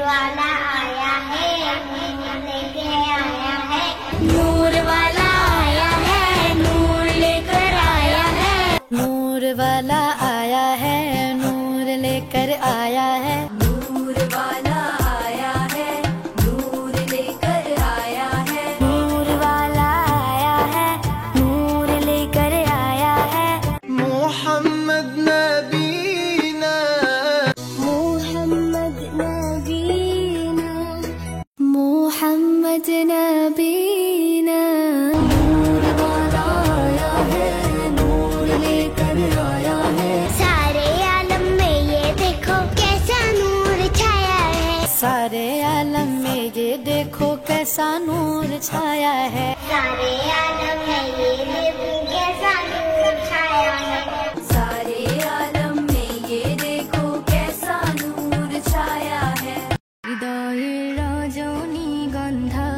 वाला आया है, नूर लेके आया है। नूर वाला आया है, नूर लेकर आया है। नूर वाला आया है, नूर लेकर आया है। नूर वाला आया है, नूर लेकर आया है। नूर वाला आया है, नूर लेकर आया है। मोहम्मद नबीना, मोहम्मद नबीना, मोहम्मद नबीना। नूर वाला आया है, नूर लेकर आया है। सारे आलम में ये देखो कैसा नूर छाया है। सारे आलम में ये देखो कैसा नूर छाया है। सारे आलम में ये देखो कैसा नूर छाया है। सारे आलम में ये देखो कैसा नूर छाया है। হৃদয়ের রজনী গন্ধা